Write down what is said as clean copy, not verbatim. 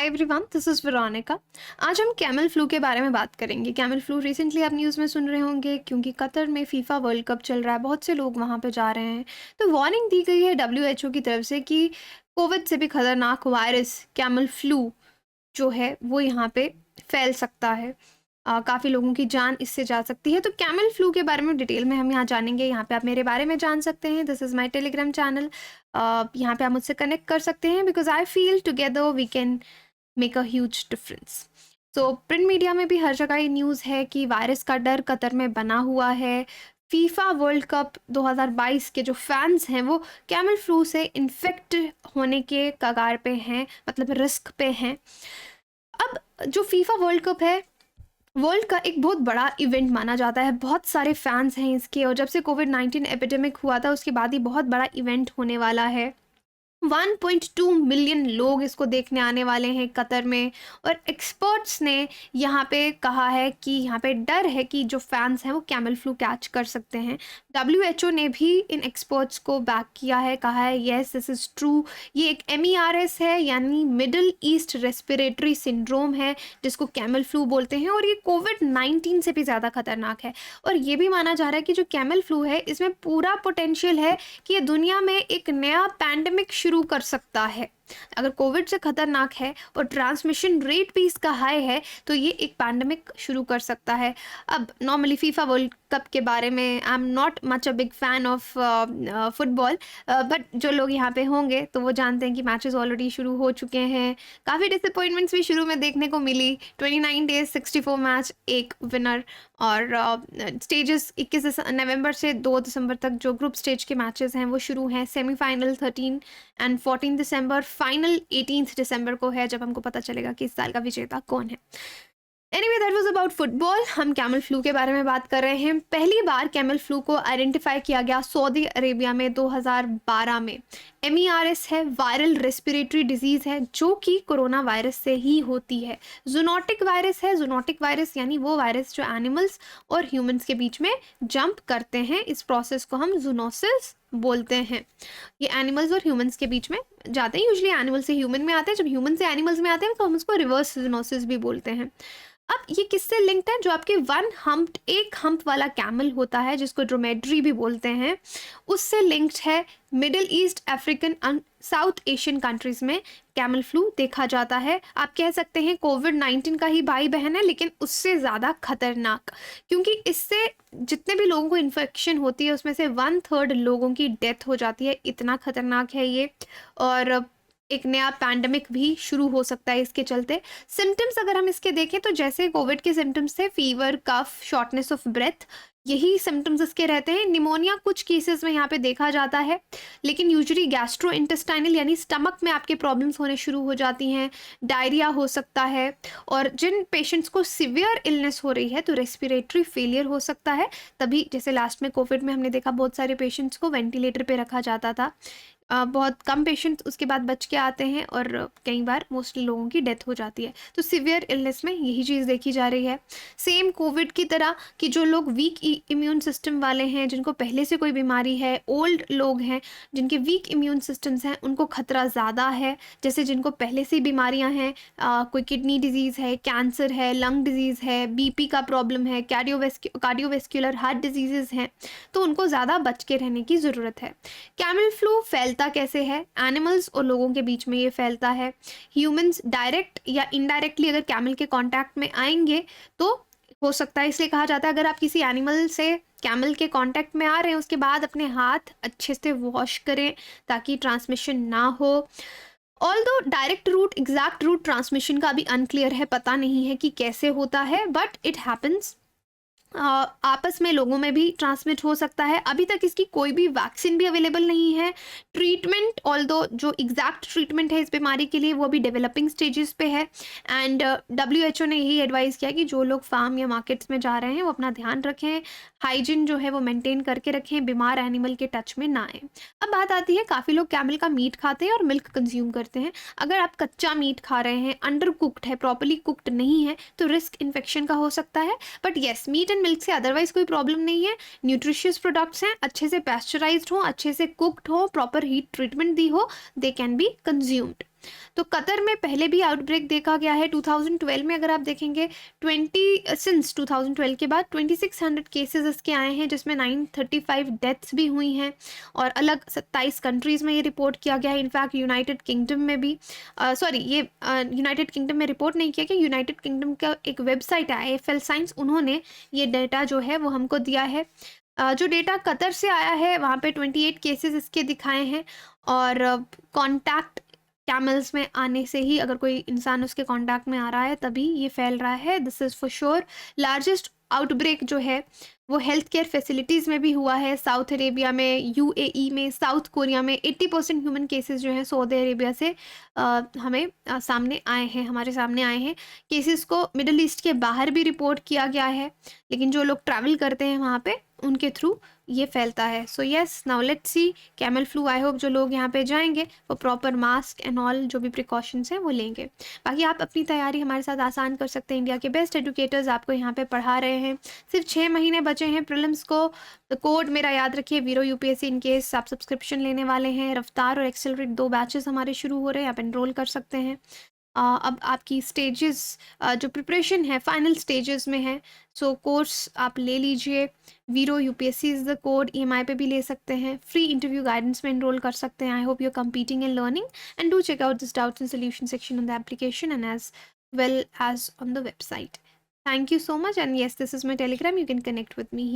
Everyone, this is Veronica. आज हम camel flu के बारे में बात करेंगे। कैमल फ्लू रिसेंटली आप न्यूज़ में सुन रहे होंगे क्योंकि कतर में फीफा वर्ल्ड कप चल रहा है, बहुत से लोग वहाँ पे जा रहे हैं। तो वार्निंग दी गई है डब्ल्यूएचओ की तरफ से कि कोविड से भी खतरनाक वायरस कैमल फ्लू जो है वो यहाँ पे फैल सकता है। काफ़ी लोगों की जान इससे जा सकती है। तो कैमल फ्लू के बारे में डिटेल में हम यहाँ जानेंगे। यहाँ पे आप मेरे बारे में जान सकते हैं। This is my Telegram channel. यहाँ पे आप मुझसे कनेक्ट कर सकते हैं because I feel together we can make a huge difference. तो प्रिंट मीडिया में भी हर जगह ये न्यूज़ है कि वायरस का डर कतर में बना हुआ है। फीफा वर्ल्ड कप 2022 के जो फैंस हैं वो कैमल फ्लू से इन्फेक्ट होने के कगार पे हैं, मतलब रिस्क पे हैं। अब जो फीफा वर्ल्ड कप है, वर्ल्ड का एक बहुत बड़ा इवेंट माना जाता है। बहुत सारे फैंस हैं इसके, और जब से कोविड-19 एपिडेमिक हुआ था उसके बाद ही बहुत बड़ा इवेंट होने वाला है। 1.2 मिलियन लोग इसको देखने आने वाले हैं कतर में। और एक्सपर्ट्स ने यहाँ पे कहा है कि यहाँ पे डर है कि जो फैंस हैं वो कैमल फ्लू कैच कर सकते हैं। डब्ल्यूएचओ ने भी इन एक्सपर्ट्स को बैक किया है, कहा है येस दिस इज़ ट्रू। ये एक MERS है, यानी मिडल ईस्ट रेस्पिरेटरी सिंड्रोम है, जिसको कैमल फ्लू बोलते हैं, और ये कोविड-19 से भी ज़्यादा खतरनाक है। और ये भी माना जा रहा है कि जो कैमल फ्लू है इसमें पूरा पोटेंशियल है कि ये दुनिया में एक नया पैंडेमिक शुरू कर सकता है। अगर कोविड से खतरनाक है और ट्रांसमिशन रेट भी इसका हाई है तो ये एक पैंडेमिक शुरू कर सकता है। अब नॉर्मली फीफा वर्ल्ड कप के बारे में I am not much a big fan of football, but जो लोग यहाँ पे होंगे तो वो जानते हैं कि मैचेस ऑलरेडी शुरू हो चुके हैं। काफ़ी डिसअपॉइंटमेंट्स भी शुरू में देखने को मिली। 29 डेज 64 मैच, एक विनर। और स्टेजेस 21 नवंबर से 2 दिसंबर तक जो ग्रुप स्टेज के मैचेस हैं वो शुरू हैं। सेमीफाइनल 13 एंड 14 दिसंबर, फाइनल 18 दिसंबर को है, जब हमको पता चलेगा कि इस साल का विजेता कौन है। Anyway, that was about football. हम कैमल फ्लू के बारे में बात कर रहे हैं। पहली बार कैमल फ्लू को आइडेंटिफाई किया गया सऊदी अरेबिया में 2012 में। MERS है, वायरल रेस्पिरेटरी डिजीज़ है, जो कि कोरोना वायरस से ही होती है। जूनोटिक वायरस है। जूनोटिक वायरस यानी वो वायरस जो एनिमल्स और ह्यूमंस के बीच में जंप करते हैं। इस प्रोसेस को हम जूनोसिस बोलते हैं। ये एनिमल्स और ह्यूमंस के बीच में जाते हैं। यूजुअली एनिमल से ह्यूमन में आते हैं। जब ह्यूमन से एनिमल्स में आते हैं तो हम उसको रिवर्स जूनोसिस भी बोलते हैं। अब ये किससे लिंक्ड है? जो आपके एक हम्प वाला कैमल होता है, जिसको ड्रोमेड्री भी बोलते हैं, उससे लिंक्ड है। Middle east, African and south Asian countries में कैमल फ्लू देखा जाता है। आप कह सकते हैं कोविड-19 का ही भाई बहन है, लेकिन उससे ज़्यादा खतरनाक, क्योंकि इससे जितने भी लोगों को इन्फेक्शन होती है उसमें से 1/3 लोगों की डेथ हो जाती है। इतना खतरनाक है ये। और एक नया पैंडेमिक भी शुरू हो सकता है इसके चलते। सिम्टम्स अगर हम इसके देखें तो जैसे कोविड के सिम्टम्स थे, fever, cough, shortness of breath, यही सिम्टम्स इसके रहते हैं। निमोनिया कुछ केसेस में यहाँ पे देखा जाता है, लेकिन यूजुअली गैस्ट्रो इंटेस्टाइनल यानी स्टमक में आपके प्रॉब्लम्स होने शुरू हो जाती हैं। डायरिया हो सकता है, और जिन पेशेंट्स को सिवियर इलनेस हो रही है तो रेस्पिरेटरी फेलियर हो सकता है। तभी जैसे लास्ट में कोविड में हमने देखा बहुत सारे पेशेंट्स को वेंटिलेटर पे रखा जाता था। बहुत कम पेशेंट्स उसके बाद बच के आते हैं, और कई बार मोस्टली लोगों की डेथ हो जाती है। तो सिवियर इलनेस में यही चीज़ देखी जा रही है। सेम कोविड की तरह कि जो लोग वीक इम्यून सिस्टम वाले हैं, जिनको पहले से कोई बीमारी है, ओल्ड लोग हैं जिनके वीक इम्यून सिस्टम्स हैं, उनको खतरा ज़्यादा है। जैसे जिनको पहले से बीमारियां हैं, कोई किडनी डिजीज़ है, कैंसर है, लंग डिजीज़ है, BP का प्रॉब्लम है, कार्डियोवेस्क्युलर हार्ट डिजीज़ हैं, तो उनको ज़्यादा बच के रहने की ज़रूरत है। कैमल फ्लू फैलता कैसे है? एनिमल्स और लोगों के बीच में ये फैलता है। ह्यूमंस डायरेक्ट या इनडायरेक्टली अगर कैमल के कांटेक्ट में आएंगे तो हो सकता है। इसलिए कहा जाता है अगर आप किसी एनिमल से कैमल के कांटेक्ट में आ रहे हैं उसके बाद अपने हाथ अच्छे से वॉश करें ताकि ट्रांसमिशन ना हो। Although direct route, exact route transmission का भी अनक्लियर है, पता नहीं है कि कैसे होता है, बट इट हैपन्स। आपस में लोगों में भी ट्रांसमिट हो सकता है। अभी तक इसकी कोई भी वैक्सीन भी अवेलेबल नहीं है। ट्रीटमेंट, ऑल्दो जो एग्जैक्ट ट्रीटमेंट है इस बीमारी के लिए वो भी डेवलपिंग स्टेजेस पे है। एंड WHO ने यही एडवाइस किया कि जो लोग फार्म या मार्केट्स में जा रहे हैं वो अपना ध्यान रखें, हाइजीन जो है वो मेंटेन करके रखें, बीमार एनिमल के टच में ना आए। अब बात आती है, काफ़ी लोग कैमल का मीट खाते हैं और मिल्क कंज्यूम करते हैं। अगर आप कच्चा मीट खा रहे हैं, अंडर कुक्ड है, प्रॉपरली कुक्ड नहीं है, तो रिस्क इन्फेक्शन का हो सकता है। But yes, meat and milk से अदरवाइज कोई प्रॉब्लम नहीं है। न्यूट्रिशियस प्रोडक्ट्स हैं, अच्छे से पैस्चराइज्ड हो, अच्छे से कुक्ड हो, प्रॉपर हीट ट्रीटमेंट दी हो, दे कैन बी कंज्यूम्ड। तो कतर में पहले भी आउटब्रेक देखा गया है 2012 में। अगर आप देखेंगे 2012 के बाद 2600 केसेस इसके आए हैं, जिसमें 935 डेथ्स भी हुई हैं और अलग 27 कंट्रीज़ में ये रिपोर्ट किया गया है। इनफैक्ट यूनाइटेड किंगडम में भी यूनाइटेड किंगडम में रिपोर्ट नहीं किया गया, यूनाइटेड किंगडम का एक वेबसाइट है AFL साइंस, उन्होंने ये डेटा जो है वो हमको दिया है। जो डेटा कतर से आया है वहाँ पे 28 केसेस इसके दिखाए हैं और कॉन्टैक्ट कैमल्स में आने से ही, अगर कोई इंसान उसके कांटेक्ट में आ रहा है तभी ये फैल रहा है। This is for sure. Largest outbreak जो है वो हेल्थ केयर फैसिलिटीज़ में भी हुआ है, साउथ अरेबिया में, UAE में, साउथ कोरिया में। 80% ह्यूमन केसेस जो हैं सऊदी अरेबिया से हमें सामने आए हैं, हमारे सामने आए हैं। केसेस को मिडल ईस्ट के बाहर भी रिपोर्ट किया गया है, लेकिन जो लोग ट्रैवल करते हैं वहाँ पे उनके थ्रू ये फैलता है। So yes, now let's see camel flu. I hope जो लोग यहाँ पे जाएंगे वो प्रॉपर मास्क एंड ऑल जो भी प्रिकॉशंस हैं वो लेंगे। बाकी आप अपनी तैयारी हमारे साथ आसान कर सकते हैं। इंडिया के बेस्ट एजुकेटर्स आपको यहाँ पे पढ़ा रहे हैं। सिर्फ 6 महीने बचे हैं प्रीलिम्स को। कोड मेरा याद रखिए, वीरो UPSC। इन केस आप सब्सक्रिप्शन लेने वाले हैं, रफ्तार और एक्सेलरेट 2 बैचेस हमारे शुरू हो रहे हैं, आप एनरोल कर सकते हैं। अब आपकी स्टेजेस जो प्रिपरेशन है फाइनल स्टेजेस में है। सो कोर्स आप ले लीजिए। वीरो UPSC is the code. EMI पे भी ले सकते हैं, फ्री इंटरव्यू गाइडेंस में एनरोल कर सकते हैं। I hope you are competing and learning and do check out this doubts and solution section on the application and as well as on the website. Thank you so much, and yes, this is my Telegram. You can connect with me here.